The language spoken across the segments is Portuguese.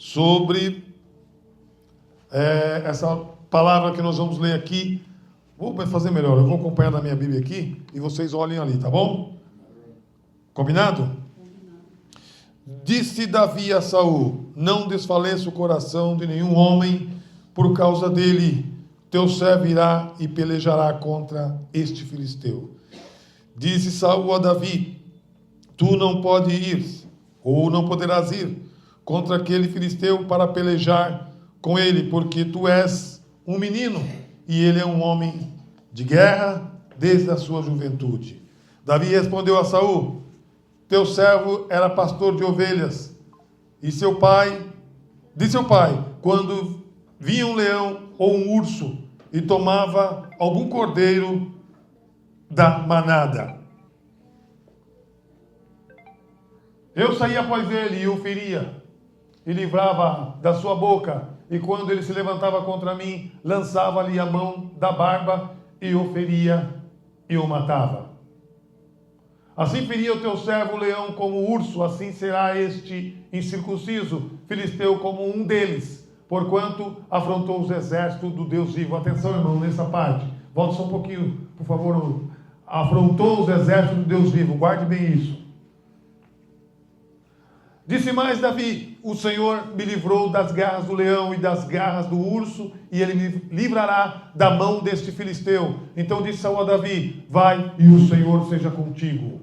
sobre essa palavra que nós vamos ler aqui. Vou fazer melhor, eu vou acompanhar na minha Bíblia aqui e vocês olhem ali, tá bom? Combinado? Disse Davi a Saul: não desfaleça o coração de nenhum homem por causa dele. Teu servo irá e pelejará contra este filisteu. Disse Saul a Davi: tu não podes ir, ou não poderás ir, contra aquele filisteu para pelejar com ele, porque tu és um menino, e ele é um homem de guerra desde a sua juventude. Davi respondeu a Saul: teu servo era pastor de ovelhas, e de seu pai, quando vinha um leão ou um urso e tomava algum cordeiro da manada, eu saía após ele e o feria, e livrava da sua boca, e quando ele se levantava contra mim, lançava-lhe a mão da barba, e o feria e o matava. Assim feria o teu servo o leão como o urso, assim será este incircunciso filisteu como um deles, porquanto afrontou os exércitos do Deus vivo. Atenção, irmão, nessa parte. Volta só um pouquinho, por favor. Afrontou os exércitos do Deus vivo. Guarde bem isso. Disse mais Davi: o Senhor me livrou das garras do leão e das garras do urso, e ele me livrará da mão deste filisteu. Então disse Saul a Davi: vai, e o Senhor seja contigo.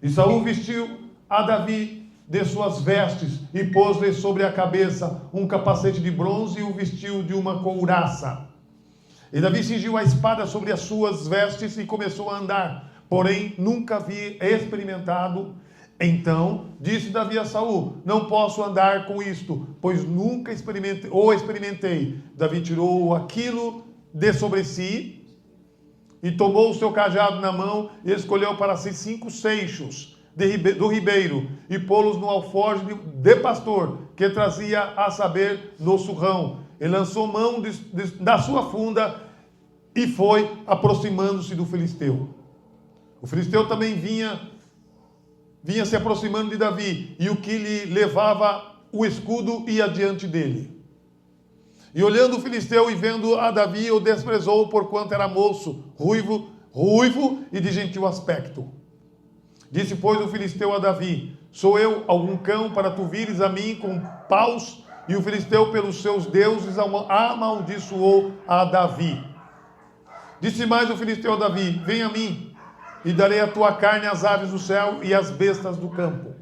E Saul vestiu a Davi de suas vestes, e pôs-lhe sobre a cabeça um capacete de bronze, e o vestiu de uma couraça. E Davi cingiu a espada sobre as suas vestes e começou a andar, porém nunca havia experimentado. Então disse Davi a Saul: não posso andar com isto, pois nunca experimentei. Davi tirou aquilo de sobre si, e tomou o seu cajado na mão, e escolheu para si 5 seixos do ribeiro, e pô-los no alforje de pastor, que trazia a saber no surrão. Ele lançou mão da sua funda, e foi aproximando-se do filisteu. O filisteu também vinha se aproximando de Davi, e o que lhe levava o escudo ia diante dele. E olhando o filisteu e vendo a Davi, o desprezou, porquanto era moço, ruivo e de gentil aspecto. Disse, pois, o filisteu a Davi: sou eu algum cão para tu vires a mim com paus? E o filisteu, pelos seus deuses, amaldiçoou a Davi. Disse mais o filisteu a Davi: vem a mim, e darei a tua carne às aves do céu e às bestas do campo.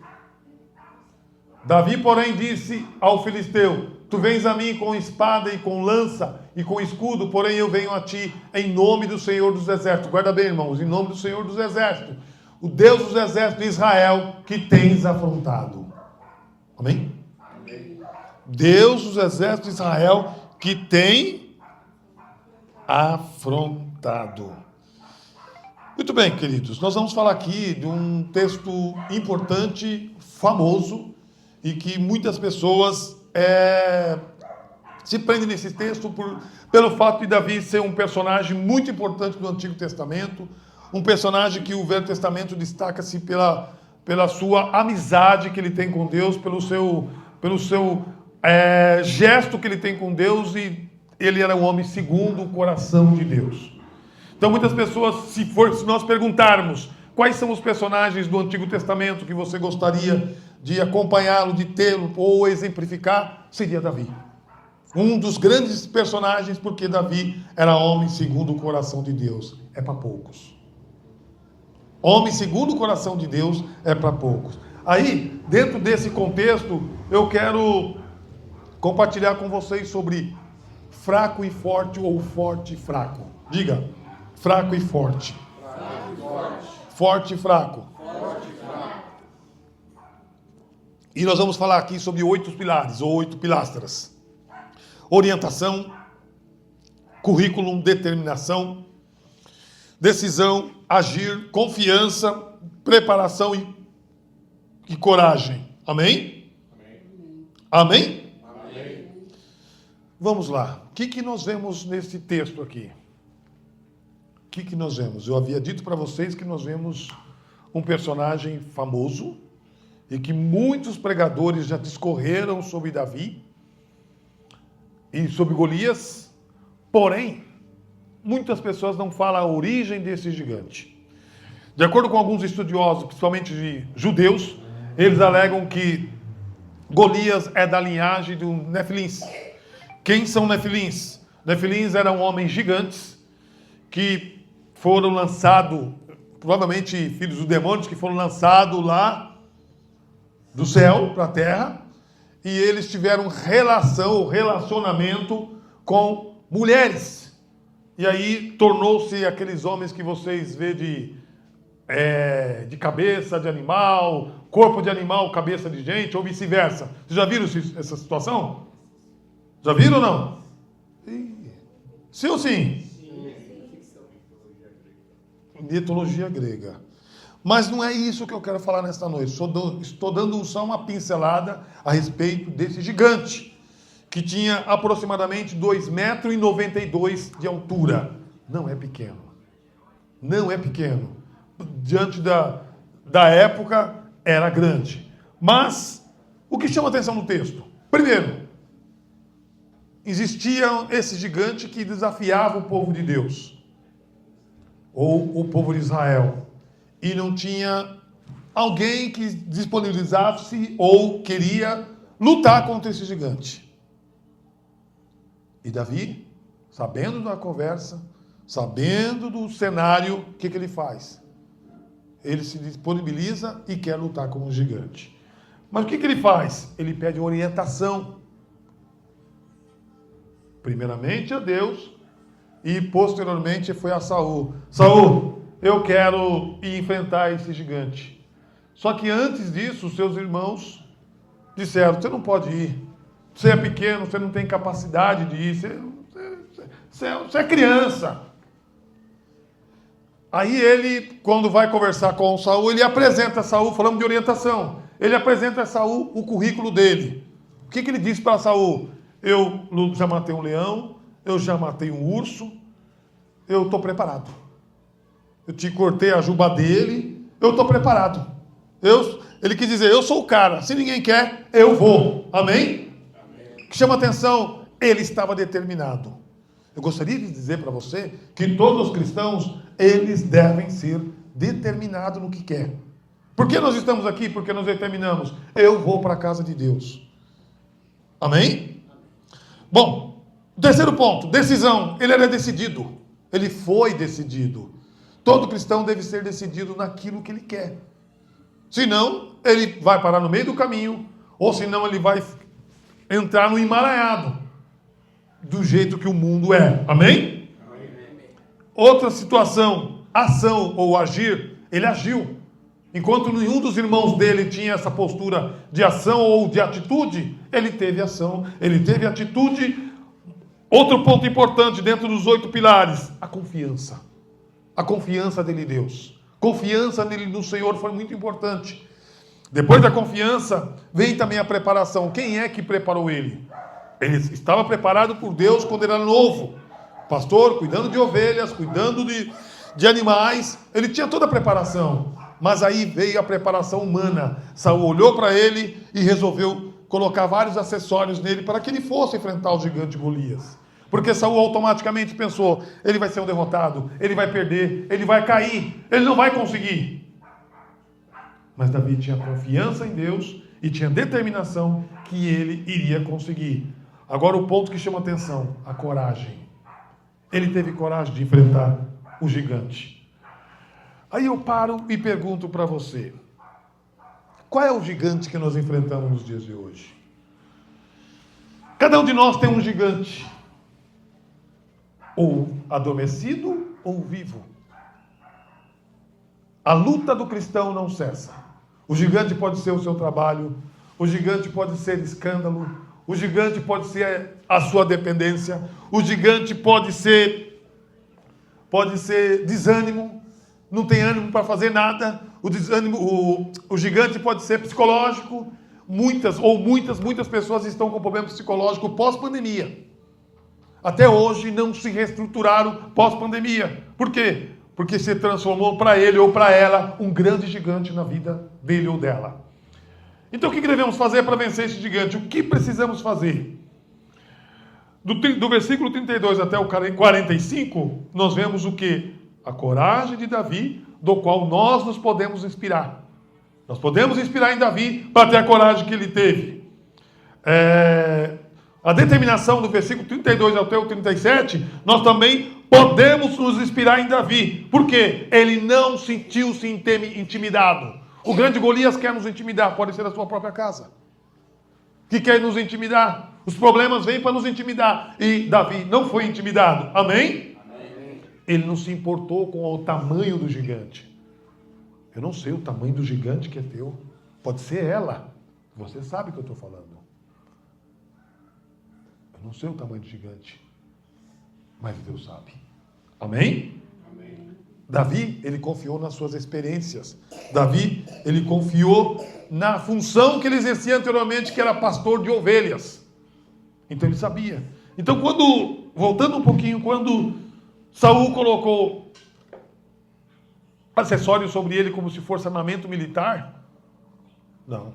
Davi, porém, disse ao filisteu: tu vens a mim com espada e com lança e com escudo, porém eu venho a ti em nome do Senhor dos Exércitos. Guarda bem, irmãos, em nome do Senhor dos Exércitos, o Deus dos Exércitos de Israel, que tens afrontado. Amém? Amém. Deus dos Exércitos de Israel, que tem afrontado. Muito bem, queridos, nós vamos falar aqui de um texto importante, famoso, e que muitas pessoas se prendem nesse texto pelo fato de Davi ser um personagem muito importante do Antigo Testamento, um personagem que o Velho Testamento destaca-se pela sua amizade que ele tem com Deus, pelo seu gesto que ele tem com Deus, e ele era um homem segundo o coração de Deus. Então muitas pessoas, se nós perguntarmos quais são os personagens do Antigo Testamento que você gostaria de acompanhá-lo, de tê-lo ou exemplificar, seria Davi. Um dos grandes personagens, porque Davi era homem segundo o coração de Deus. É para poucos. Homem segundo o coração de Deus é para poucos. Aí, dentro desse contexto, eu quero compartilhar com vocês sobre fraco e forte, ou forte e fraco. Diga, fraco e forte. Fraco e forte. Forte e fraco. Forte e fraco. E nós vamos falar aqui sobre 8 pilares, ou 8 pilastras. Orientação, currículo, determinação, decisão, agir, confiança, preparação e coragem. Amém? Amém? Amém. Vamos lá. O que nós vemos nesse texto aqui? O que nós vemos? Eu havia dito para vocês que nós vemos um personagem famoso, e que muitos pregadores já discorreram sobre Davi e sobre Golias, porém, muitas pessoas não falam a origem desse gigante. De acordo com alguns estudiosos, principalmente de judeus, eles alegam que Golias é da linhagem do Nefilins. Quem são Nefilins? Nefilins eram homens gigantes que foram lançados, provavelmente filhos dos demônios, que foram lançados lá do céu para a terra, e eles tiveram relacionamento com mulheres. E aí tornou-se aqueles homens que vocês vê de cabeça de animal, corpo de animal, cabeça de gente, ou vice-versa. Vocês já viram essa situação? Já viram ou não? Sim ou sim? Mitologia grega. Mas não é isso que eu quero falar nesta noite. Estou dando só uma pincelada a respeito desse gigante, que tinha aproximadamente 2,92 metros de altura. Não é pequeno. Não é pequeno. Diante da época, era grande. Mas, o que chama atenção no texto? Primeiro, existia esse gigante que desafiava o povo de Deus, ou o povo de Israel, e não tinha alguém que disponibilizasse ou queria lutar contra esse gigante. E Davi, sabendo da conversa, sabendo do cenário, o que ele faz? Ele se disponibiliza e quer lutar com o gigante. Mas o que ele faz? Ele pede orientação. Primeiramente a Deus e posteriormente foi a Saul. Saul, eu quero ir enfrentar esse gigante. Só que antes disso, seus irmãos disseram, você não pode ir. Você é pequeno, você não tem capacidade de ir. Você é criança. Aí ele, quando vai conversar com Saul, ele apresenta a Saul, falando de orientação. Ele apresenta a Saul o currículo dele. O que ele disse para Saul? Eu já matei um leão, eu já matei um urso, eu estou preparado. Eu te cortei a juba dele, eu estou preparado. Ele quis dizer, eu sou o cara, se ninguém quer, eu vou. Amém? O que chama atenção, ele estava determinado. Eu gostaria de dizer para você que todos os cristãos, eles devem ser determinados no que quer. Por que nós estamos aqui? Porque nós determinamos, eu vou para a casa de Deus. Amém? Bom, terceiro ponto, decisão. Ele era decidido. Ele foi decidido. Todo cristão deve ser decidido naquilo que ele quer. Senão, ele vai parar no meio do caminho, ou senão ele vai entrar no emaranhado, do jeito que o mundo é. Amém? Amém. Outra situação, ação ou agir, ele agiu. Enquanto nenhum dos irmãos dele tinha essa postura de ação ou de atitude, ele teve ação, ele teve atitude. Outro ponto importante dentro dos 8 pilares, a confiança. A confiança dele em Deus. Confiança nele no Senhor foi muito importante. Depois da confiança, vem também a preparação. Quem é que preparou ele? Ele estava preparado por Deus quando ele era novo. Pastor, cuidando de ovelhas, cuidando de animais. Ele tinha toda a preparação. Mas aí veio a preparação humana. Saul olhou para ele e resolveu colocar vários acessórios nele para que ele fosse enfrentar o gigante Golias. Porque Saul automaticamente pensou, ele vai ser um derrotado, ele vai perder, ele vai cair, ele não vai conseguir. Mas Davi tinha confiança em Deus e tinha determinação que ele iria conseguir. Agora o ponto que chama atenção, a coragem. Ele teve coragem de enfrentar o gigante. Aí eu paro e pergunto para você, qual é o gigante que nós enfrentamos nos dias de hoje? Cada um de nós tem um gigante, ou adormecido ou vivo. A luta do cristão não cessa. O gigante pode ser o seu trabalho, o gigante pode ser escândalo, o gigante pode ser a sua dependência, o gigante pode ser desânimo, não tem ânimo para fazer nada, o gigante pode ser psicológico, muitas pessoas estão com problema psicológico pós-pandemia. Até hoje não se reestruturaram pós-pandemia. Por quê? Porque se transformou para ele ou para ela um grande gigante na vida dele ou dela. Então o que devemos fazer para vencer esse gigante? O que precisamos fazer? Do versículo 32 até o 45, nós vemos o que? A coragem de Davi, do qual nós nos podemos inspirar. Nós podemos inspirar em Davi para ter a coragem que ele teve. A determinação do versículo 32 até o 37, nós também podemos nos inspirar em Davi. Por quê? Ele não sentiu-se intimidado. O grande Golias quer nos intimidar, pode ser a sua própria casa, que quer nos intimidar. Os problemas vêm para nos intimidar. E Davi não foi intimidado. Amém? Amém? Ele não se importou com o tamanho do gigante. Eu não sei o tamanho do gigante que é teu. Pode ser ela. Você sabe o que eu estou falando. Eu não sei o tamanho do gigante. Mas Deus sabe. Amém? Amém. Davi, ele confiou nas suas experiências. Davi, ele confiou na função que ele exercia anteriormente, que era pastor de ovelhas. Então ele sabia. Então voltando um pouquinho, quando Saul colocou acessórios sobre ele como se fosse armamento militar, não.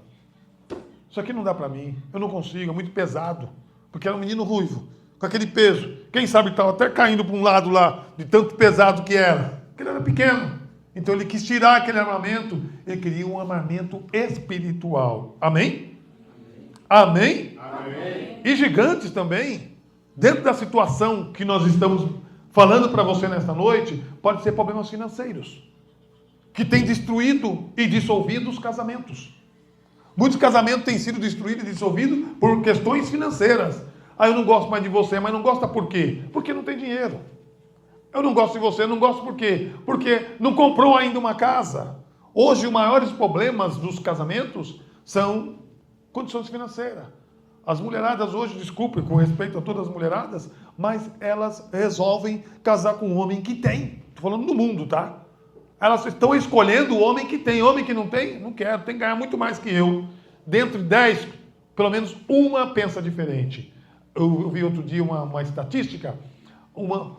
Isso aqui não dá para mim, eu não consigo, é muito pesado. Porque era um menino ruivo, com aquele peso. Quem sabe estava até caindo para um lado lá, de tanto pesado que era. Porque ele era pequeno. Então ele quis tirar aquele armamento, ele queria um armamento espiritual. Amém? Amém? Amém. E gigantes também, dentro da situação que nós estamos falando para você nesta noite, pode ser problemas financeiros, que tem destruído e dissolvido os casamentos. Muitos casamentos têm sido destruídos e dissolvidos por questões financeiras. Ah, eu não gosto mais de você, mas não gosta por quê? Porque não tem dinheiro. Eu não gosto de você, não gosto por quê? Porque não comprou ainda uma casa. Hoje, os maiores problemas dos casamentos são condições financeiras. As mulheradas hoje, desculpe, com respeito a todas as mulheradas, mas elas resolvem casar com um homem que tem. Estou falando do mundo, tá? Elas estão escolhendo o homem que tem. Homem que não tem, não quero, tem que ganhar muito mais que eu. Dentro de 10, pelo menos uma pensa diferente. Eu vi outro dia uma estatística, uma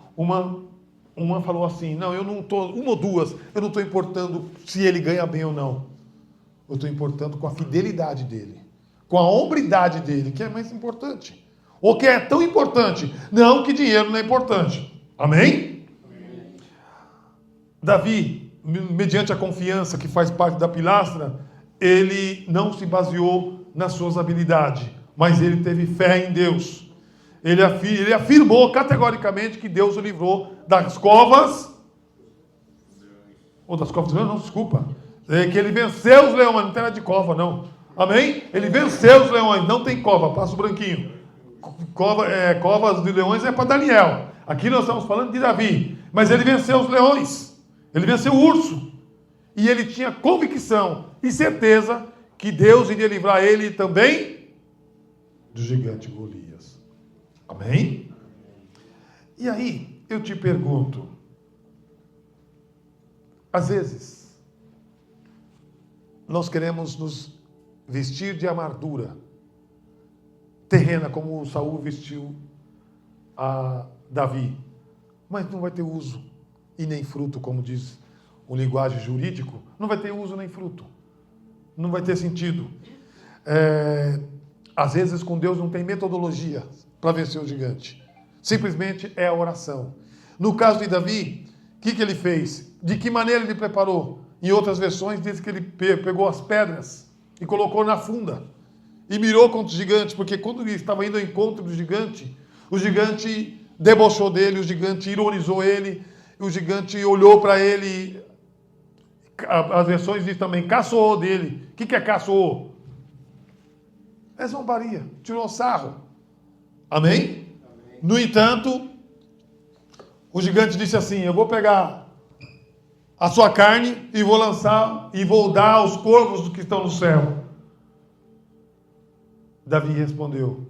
falou assim, não, eu não estou, uma ou duas, eu não estou importando se ele ganha bem ou não. Eu estou importando com a fidelidade dele, com a hombridade dele, que é mais importante. Ou que é tão importante, não que dinheiro não é importante. Amém? Amém. Davi, mediante a confiança que faz parte da pilastra, ele não se baseou nas suas habilidades, mas ele teve fé em Deus. Ele afirmou categoricamente que Deus o livrou das covas, ou das covas dos leões, não, desculpa, que ele venceu os leões, não tem nada de cova, não. Amém? Ele venceu os leões, não tem cova, passa o branquinho. Covas de leões é para Daniel. Aqui nós estamos falando de Davi, mas ele venceu os leões, ele venceu o urso, e ele tinha convicção e certeza que Deus iria livrar ele também do gigante Golias. Amém? E aí, eu te pergunto, às vezes, nós queremos nos vestir de armadura terrena, como Saul vestiu a Davi, mas não vai ter uso e nem fruto, como diz o linguagem jurídico, não vai ter uso nem fruto, não vai ter sentido. Às vezes, com Deus não tem metodologia para vencer o gigante. Simplesmente é a oração. No caso de Davi, o que ele fez? De que maneira ele preparou? Em outras versões diz que ele pegou as pedras e colocou na funda e mirou contra o gigante, porque quando ele estava indo ao encontro do gigante, o gigante debochou dele, o gigante ironizou ele, o gigante olhou para ele, as versões dizem também, caçoou dele. O que é caçoou? É zombaria, tirou sarro. Amém? Amém? No entanto, o gigante disse assim, eu vou pegar a sua carne e vou lançar e vou dar aos corvos que estão no céu. Davi respondeu,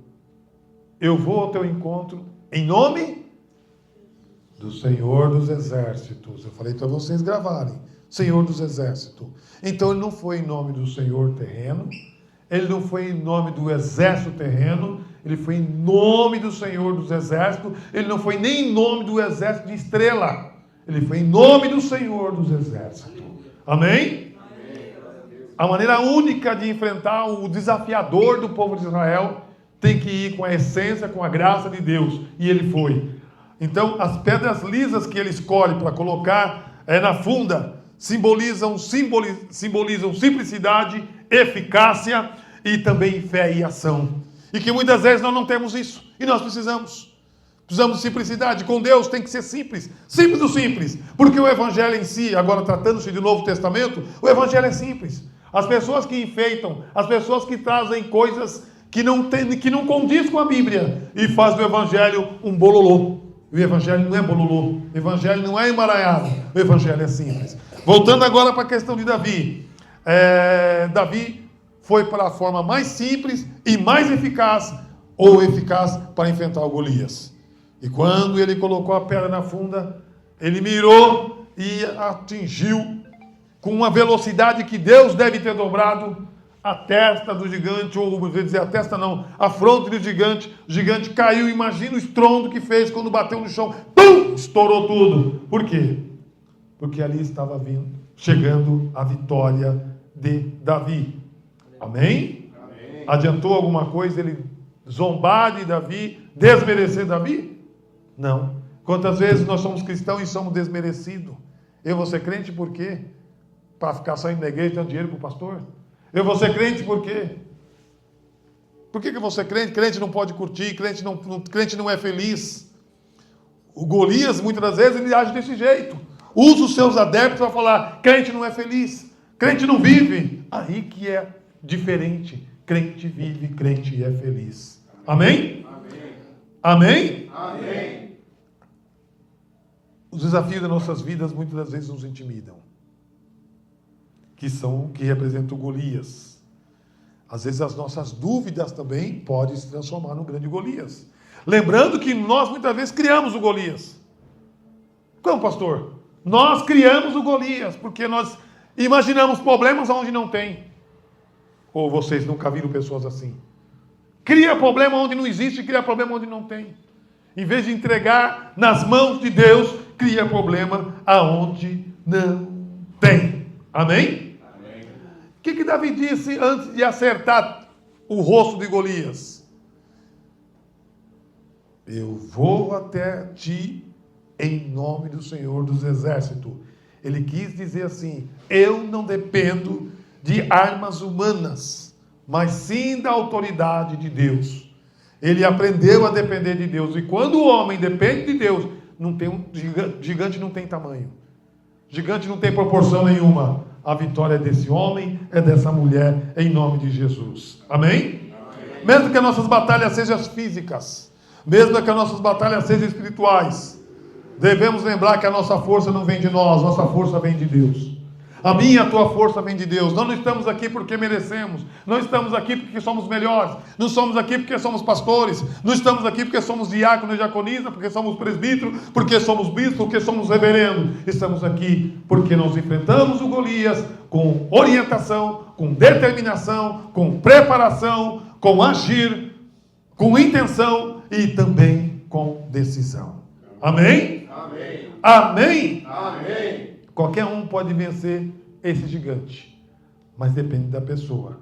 eu vou ao teu encontro em nome do Senhor dos Exércitos. Eu falei para vocês gravarem, Senhor dos Exércitos. Então ele não foi em nome do Senhor terreno, ele não foi em nome do exército terreno, ele foi em nome do Senhor dos Exércitos, ele não foi nem em nome do exército de estrela, ele foi em nome do Senhor dos Exércitos. Amém? Amém. A maneira única de enfrentar o desafiador do povo de Israel tem que ir com a essência, com a graça de Deus. E ele foi. Então, as pedras lisas que ele escolhe para colocar na funda simbolizam simplicidade, eficácia e também fé e ação. E que muitas vezes nós não temos isso. E nós precisamos. Precisamos de simplicidade. Com Deus tem que ser simples. Simples do simples. Porque o Evangelho em si, agora tratando-se de Novo Testamento, o Evangelho é simples. As pessoas que enfeitam, as pessoas que trazem coisas que não condiz com a Bíblia e faz do Evangelho um bololô. O Evangelho não é bololô. O Evangelho não é emaranhado. O Evangelho é simples. Voltando agora para a questão de Davi. Davi foi para a forma mais simples e mais eficaz, ou eficaz para enfrentar o Golias. E quando ele colocou a pedra na funda, ele mirou e atingiu com uma velocidade que Deus deve ter dobrado a testa do gigante, ou vou dizer a testa não, a fronte do gigante. O gigante caiu, imagina o estrondo que fez quando bateu no chão. Pum! Estourou tudo. Por quê? Porque ali estava chegando a vitória de Davi. Amém? Amém. Adiantou alguma coisa ele zombar de Davi, desmerecer Davi? Não. Quantas vezes nós somos cristãos e somos desmerecidos? Eu vou ser crente por quê? Para ficar saindo da igreja e dando dinheiro para o pastor? Eu vou ser crente por quê? Por que eu vou ser crente? Crente não pode curtir, crente não é feliz. O Golias, muitas das vezes, ele age desse jeito. Usa os seus adeptos para falar, crente não é feliz, crente não vive. Aí que é diferente. Crente vive, crente é feliz. Amém? Amém? Amém? Amém. Os desafios das nossas vidas muitas das vezes nos intimidam. Que representam o Golias. Às vezes as nossas dúvidas também podem se transformar no grande Golias. Lembrando que nós muitas vezes criamos o Golias. Como, pastor? Nós criamos o Golias, porque nós imaginamos problemas onde não tem. Ou vocês nunca viram pessoas assim? Cria problema onde não existe, cria problema onde não tem. Em vez de entregar nas mãos de Deus, cria problema aonde não tem. Amém? Amém. O que Davi disse antes de acertar o rosto de Golias? Eu vou até ti em nome do Senhor dos Exércitos. Ele quis dizer assim, eu não dependo de armas humanas, mas sim da autoridade de Deus. Ele aprendeu a depender de Deus. E quando o homem depende de Deus, gigante não tem tamanho. Gigante não tem proporção nenhuma. A vitória é desse homem, é dessa mulher, em nome de Jesus. Amém? Amém. Mesmo que as nossas batalhas sejam físicas, mesmo que as nossas batalhas sejam espirituais, devemos lembrar que a nossa força não vem de nós, nossa força vem de Deus. A minha e a tua força vem de Deus. Nós não estamos aqui porque merecemos. Não estamos aqui porque somos melhores. Não somos aqui porque somos pastores. Não estamos aqui porque somos diácono e diaconisa, porque somos presbítero, porque somos bispo, porque somos reverendo. Estamos aqui porque nós enfrentamos o Golias com orientação, com determinação, com preparação, com agir, com intenção e também com decisão. Amém? Amém. Amém? Amém. Qualquer um pode vencer esse gigante, mas depende da pessoa.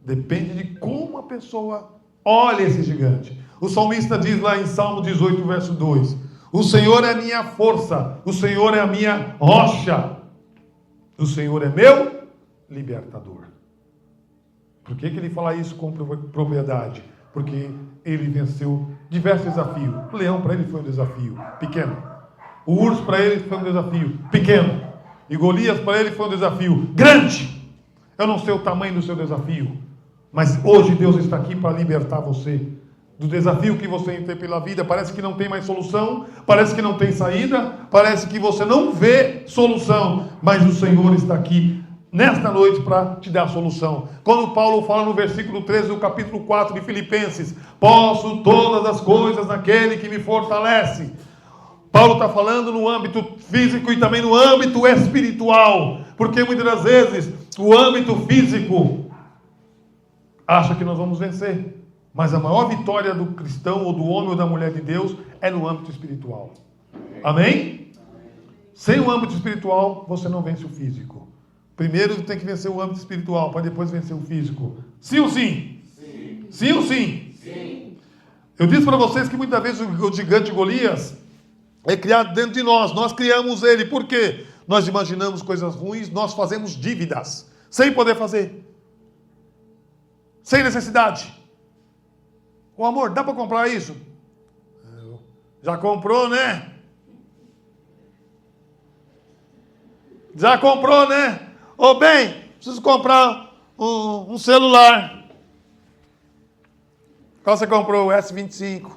Depende de como a pessoa olha esse gigante. O salmista diz lá em Salmo 18, verso 2: o Senhor é a minha força, o Senhor é a minha rocha, o Senhor é meu libertador. Por que ele fala isso com propriedade? Porque ele venceu diversos desafios. O leão para ele foi um desafio pequeno. O urso para ele foi um desafio pequeno. E Golias para ele foi um desafio grande. Eu não sei o tamanho do seu desafio, mas hoje Deus está aqui para libertar você do desafio que você tem pela vida. Parece que não tem mais solução, parece que não tem saída, parece que você não vê solução, mas o Senhor está aqui nesta noite para te dar a solução. Quando Paulo fala no versículo 13 do capítulo 4 de Filipenses, posso todas as coisas naquele que me fortalece. Paulo está falando no âmbito físico e também no âmbito espiritual, porque muitas das vezes o âmbito físico acha que nós vamos vencer, mas a maior vitória do cristão ou do homem ou da mulher de Deus é no âmbito espiritual. Amém? Sem o âmbito espiritual você não vence o físico. Primeiro tem que vencer o âmbito espiritual, para depois vencer o físico. Sim ou sim? Sim. Sim ou sim? Sim. Eu disse para vocês que muitas vezes o gigante Golias é criado dentro de nós. Nós criamos ele. Por quê? Nós imaginamos coisas ruins, nós fazemos dívidas, sem poder fazer. Sem necessidade. O amor, dá para comprar isso? Já comprou, né? Já comprou, né? Ô, bem, preciso comprar um celular. Qual você comprou? O S25.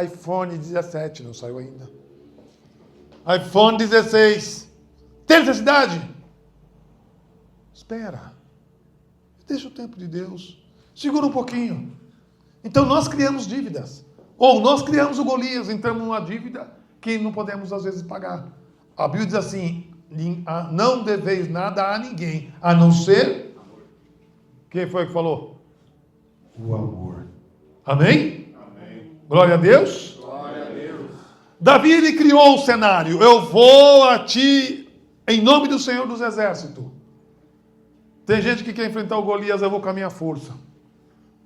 iPhone 17, não saiu ainda. iPhone 16. Tem necessidade? Espera. Deixa o tempo de Deus. Segura um pouquinho. Então nós criamos dívidas. Ou nós criamos o Golias, entramos numa dívida que não podemos às vezes pagar. A Bíblia diz assim, não deveis nada a ninguém, a não ser... Quem foi que falou? O amor. Amém? Amém. Glória a Deus. Glória a Deus. Davi, ele criou o cenário. Eu vou a ti em nome do Senhor dos Exércitos. Tem gente que quer enfrentar o Golias, eu vou com a minha força.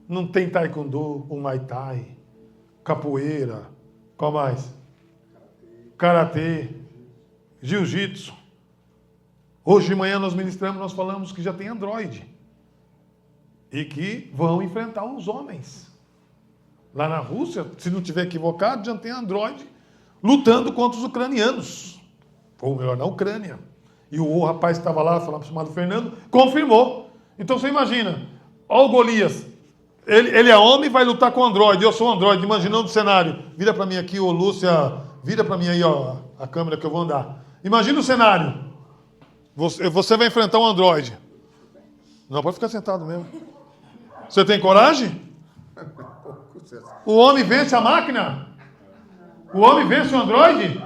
Não tem taekwondo, o Muay Thai, capoeira, qual mais? Karatê, jiu-jitsu. Hoje de manhã nós ministramos, nós falamos que já tem Android. E que vão enfrentar os homens. Lá na Rússia, se não tiver equivocado, já tem Android lutando contra os ucranianos. Ou melhor, na Ucrânia. E o rapaz que estava lá, chamado Fernando, confirmou. Então você imagina, olha o Golias. Ele é homem e vai lutar com o Android. Eu sou o Android, imaginando o cenário. Vira para mim aqui, ô Lúcia, vira para mim aí, ó, a câmera que eu vou andar. Imagina o cenário. Você vai enfrentar um Android. Não, pode ficar sentado mesmo. Você tem coragem? O homem vence a máquina? O homem vence o Android?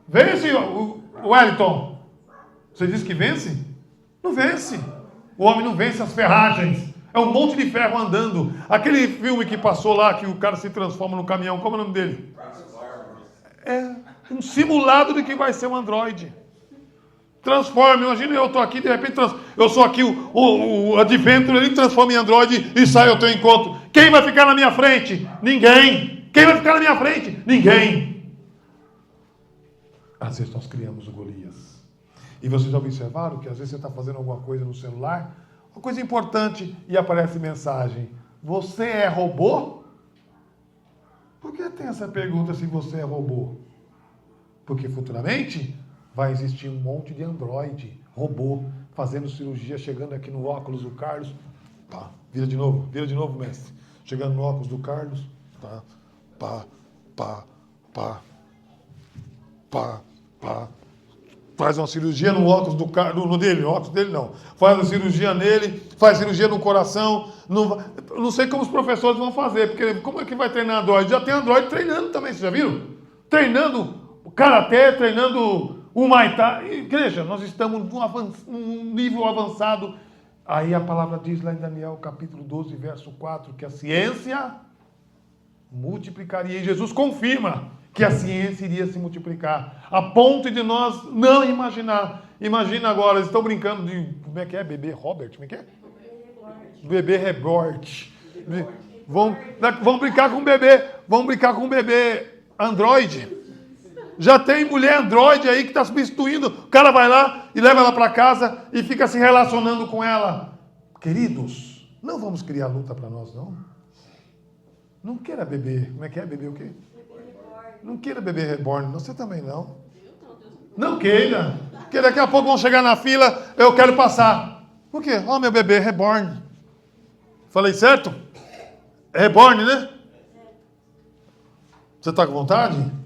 Vence o Wellington? Você disse que vence? Não vence. O homem não vence as ferragens. É um monte de ferro andando. Aquele filme que passou lá, que o cara se transforma no caminhão, como é o nome dele? É um simulado de que vai ser um Android. Transforma, imagina eu estou aqui, de repente eu sou aqui o Adventure, ele transforma em Android e sai ao teu encontro. Quem vai ficar na minha frente? Ninguém. Quem vai ficar na minha frente? Ninguém. Às vezes nós criamos o Golias. E vocês já observaram que às vezes você está fazendo alguma coisa no celular, uma coisa importante, e aparece mensagem: você é robô? Por que tem essa pergunta se você é robô? Porque futuramente vai existir um monte de Android, robô, fazendo cirurgia, chegando aqui no óculos do Carlos. Pá, vira de novo, mestre. Chegando no óculos do Carlos. Pá, pá, pá, pá, pá, pá. Faz uma cirurgia no óculos do Carlos, no dele, no óculos dele não. Faz uma cirurgia nele, faz cirurgia no coração. Não sei como os professores vão fazer, porque como é que vai treinar Android? Já tem Android treinando também, vocês já viram? Treinando o karatê, treinando o Muay Thai. Igreja, nós estamos num nível avançado. Aí a palavra diz lá em Daniel, capítulo 12, verso 4, que a ciência multiplicaria. E Jesus confirma que a ciência iria se multiplicar, a ponto de nós não imaginar. Imagina agora, eles estão brincando de, como é que é? Bebê Robert, como é que é? Bebê Reborn. Vão brincar com um bebê Android. Já tem mulher Android aí que está substituindo. O cara vai lá e leva ela para casa e fica se relacionando com ela. Queridos, não vamos criar luta para nós, não. Não queira beber. Como é que é? Beber o quê? Não queira beber reborn. Você também não. Não queira. Porque daqui a pouco vão chegar na fila, eu quero passar. Por quê? Ó, meu bebê reborn. Falei certo? É reborn, né? Você está com vontade?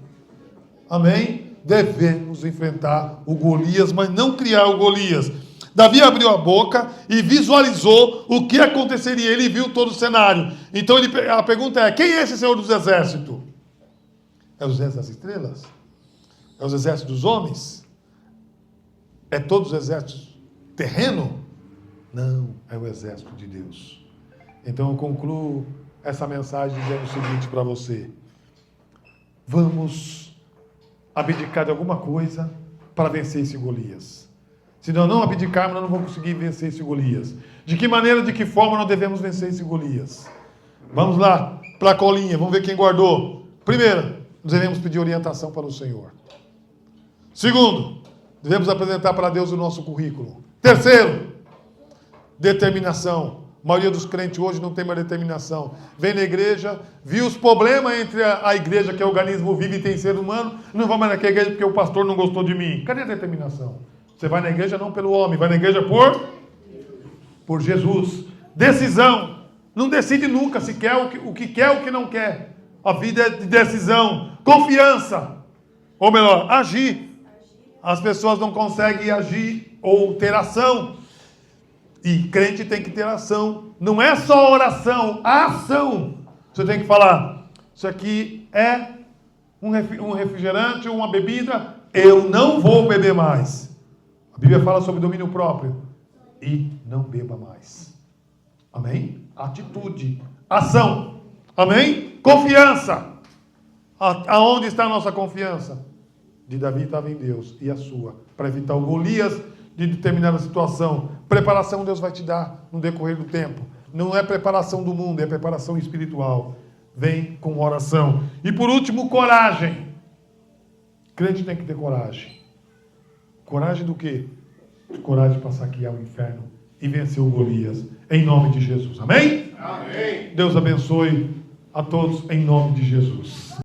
Amém? Devemos enfrentar o Golias, mas não criar o Golias. Davi abriu a boca e visualizou o que aconteceria. Ele viu todo o cenário. Então a pergunta é: quem é esse Senhor dos Exércitos? É os exércitos das estrelas? É os exércitos dos homens? É todos os exércitos terreno? Não, é o exército de Deus. Então eu concluo essa mensagem dizendo o seguinte para você: vamos abdicar de alguma coisa para vencer esse Golias. Se nós não abdicarmos, nós não vamos conseguir vencer esse Golias. De que maneira, de que forma nós devemos vencer esse Golias? Vamos lá, para a colinha, vamos ver quem guardou. Primeiro, nós devemos pedir orientação para o Senhor. Segundo, devemos apresentar para Deus o nosso currículo. Terceiro, determinação. A maioria dos crentes hoje não tem mais determinação. Vem na igreja, viu os problemas entre a igreja, que é o organismo vivo e tem ser humano, não vai mais naquela igreja porque o pastor não gostou de mim. Cadê a determinação? Você vai na igreja não pelo homem, vai na igreja por Jesus. Decisão. Não decide nunca se quer o que quer ou o que não quer. A vida é de decisão. Confiança. Ou melhor, agir. As pessoas não conseguem agir ou ter ação. E crente tem que ter ação. Não é só oração, a ação. Você tem que falar, isso aqui é um refrigerante ou uma bebida, eu não vou beber mais. A Bíblia fala sobre domínio próprio. E não beba mais. Amém? Atitude. Ação. Amém? Confiança. Aonde está a nossa confiança? De Davi estava em Deus. E a sua? Para evitar o Golias de determinada situação. Preparação Deus vai te dar no decorrer do tempo. Não é preparação do mundo, é preparação espiritual. Vem com oração. E por último, coragem. Crente tem que ter coragem. Coragem do quê? Coragem para saquear o inferno e vencer o Golias. Em nome de Jesus. Amém? Amém. Deus abençoe a todos em nome de Jesus.